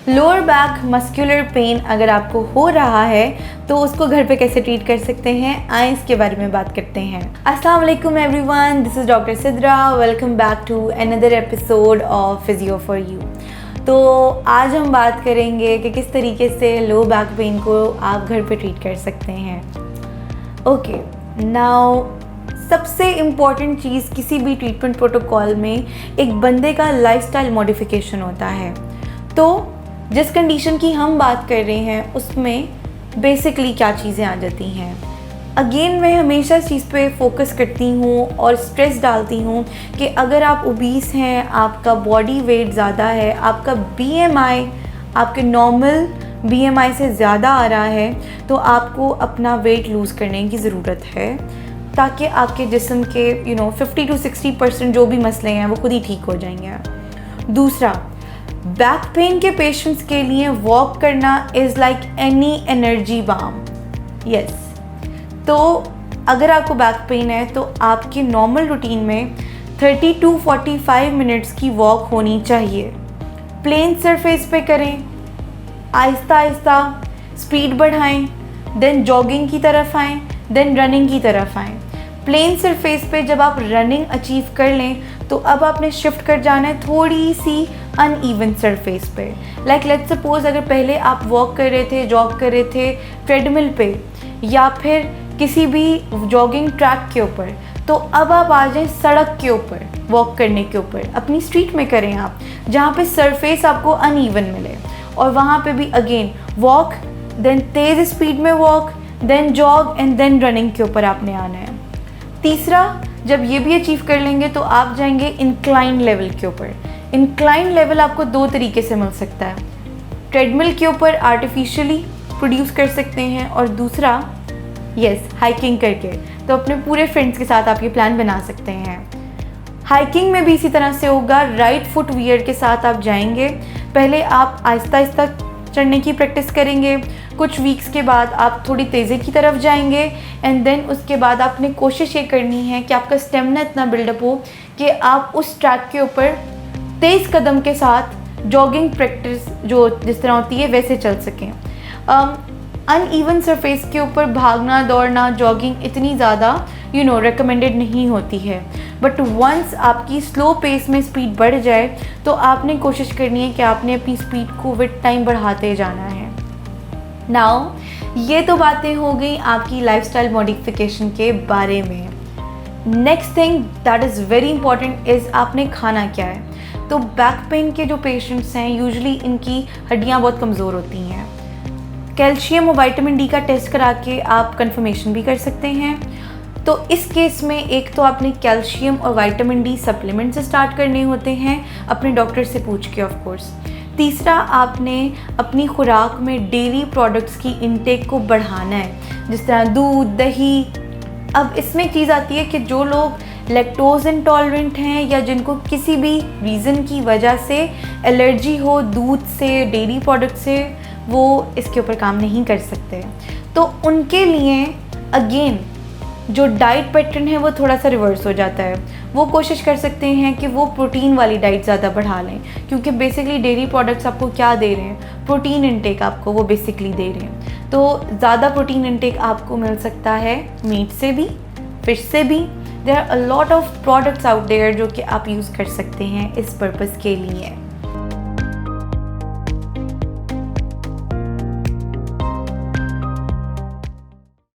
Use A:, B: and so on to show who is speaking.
A: Lower back muscular pain अगर आपको हो रहा है तो उसको घर पे कैसे ट्रीट कर सकते हैं, आइए इसके बारे में बात करते हैं। अस्सलाम वालेकुम everyone, this is doctor Sidra. Welcome back to another episode of physio for you. तो आज हम बात करेंगे कि किस तरीके से लो बैक पेन को आप घर पे ट्रीट कर सकते हैं। ओके, नाउ सबसे इम्पॉर्टेंट चीज़ किसी भी ट्रीटमेंट प्रोटोकॉल में एक बंदे का लाइफस्टाइल मॉडिफिकेशन होता है। तो जिस कंडीशन की हम बात कर रहे हैं उसमें बेसिकली क्या चीज़ें आ जाती हैं। अगेन मैं हमेशा इस चीज़ पे फोकस करती हूँ और स्ट्रेस डालती हूँ कि अगर आप ओबीस हैं, आपका बॉडी वेट ज़्यादा है, आपका बीएमआई आपके नॉर्मल बीएमआई से ज़्यादा आ रहा है, तो आपको अपना वेट लूज़ करने की ज़रूरत है ताकि आपके जिस्म के 50 to 60% जो भी मसले हैं वो खुद ही ठीक हो जाएंगे। दूसरा, बैक पेन के पेशेंट्स के लिए वॉक करना is like any energy balm. Yes, तो अगर आपको बैक पेन है तो आपके नॉर्मल रूटीन में 30 to 45 मिनट्स की वॉक होनी चाहिए। प्लेन सरफेस पे करें, आहिस्ता आहिस्ता स्पीड बढ़ाएं, देन जॉगिंग की तरफ आएँ, देन रनिंग की तरफ आएँ। प्लेन सरफेस पे जब आप रनिंग अचीव कर लें तो अब आपने शिफ्ट कर जाना है थोड़ी सी अनइवन सरफेस पे। लाइक लेट्स सपोज अगर पहले आप वॉक कर रहे थे, जॉग कर रहे थे ट्रेडमिल पे या फिर किसी भी जॉगिंग ट्रैक के ऊपर, तो अब आप आ जाएं सड़क के ऊपर वॉक करने के ऊपर। अपनी स्ट्रीट में करें आप, जहाँ पे सरफेस आपको अनइवन मिले, और वहाँ पे भी अगेन वॉक, देन तेज़ स्पीड में walk, then jog and then running के ऊपर आपने आना है। तीसरा, जब ये भी अचीव कर लेंगे तो आप जाएंगे इंक्लाइन लेवल के ऊपर। इंक्लाइन लेवल आपको दो तरीके से मिल सकता है। ट्रेडमिल के ऊपर आर्टिफिशियली प्रोड्यूस कर सकते हैं, और दूसरा हाइकिंग करके। तो अपने पूरे फ्रेंड्स के साथ आप ये प्लान बना सकते हैं। हाइकिंग में भी इसी तरह से होगा। राइट फुट वियर के साथ आप जाएंगे। पहले आप आहिस्ता आहिस्ता चढ़ने की प्रैक्टिस करेंगे, कुछ वीक्स के बाद आप थोड़ी तेज़ी की तरफ जाएंगे, एंड देन उसके बाद आपने कोशिश ये करनी है कि आपका स्टेमिना इतना बिल्डअप हो कि आप उस ट्रैक के ऊपर तेज़ कदम के साथ जॉगिंग प्रैक्टिस जो जिस तरह होती है वैसे चल सकें। अनइवन सरफेस के ऊपर भागना, दौड़ना, जॉगिंग इतनी ज़्यादा रिकमेंडेड नहीं होती है, बट वंस आपकी स्लो पेस में स्पीड बढ़ जाए तो आपने कोशिश करनी है कि आपने अपनी स्पीड को विद टाइम बढ़ाते जाना है। नाउ ये तो बातें हो गई आपकी लाइफस्टाइल मॉडिफिकेशन के बारे में। Next thing that is very important is आपने खाना क्या है। तो बैक पेन के जो पेशेंट्स हैं यूजुअली इनकी हड्डियाँ बहुत कमज़ोर होती हैं। कैल्शियम और विटामिन डी का टेस्ट करा के आप कंफर्मेशन भी कर सकते हैं। तो इस केस में एक तो आपने कैल्शियम और विटामिन डी सप्लीमेंट से स्टार्ट करने होते हैं अपने डॉक्टर से पूछ के ऑफ कोर्स। तीसरा, आपने अपनी खुराक में डेयरी प्रोडक्ट्स की इनटेक को बढ़ाना है, जिस तरह दूध, दही। अब इसमें एक चीज़ आती है कि जो लोग लैक्टोज इंटॉलरेंट हैं या जिनको किसी भी रीज़न की वजह से एलर्जी हो दूध से, डेयरी प्रोडक्ट से, वो इसके ऊपर काम नहीं कर सकते। तो उनके लिए अगेन जो डाइट पैटर्न है वो थोड़ा सा रिवर्स हो जाता है। वो कोशिश कर सकते हैं कि वो प्रोटीन वाली डाइट ज़्यादा बढ़ा लें, क्योंकि बेसिकली डेयरी प्रोडक्ट्स आपको क्या दे रहे हैं, प्रोटीन इनटेक आपको वो बेसिकली दे रहे हैं। तो ज़्यादा प्रोटीन इनटेक आपको मिल सकता है मीट से भी, फिश से भी। There are a lot of products out there जो कि आप यूज़ कर सकते हैं इस पर्पज़ के लिए।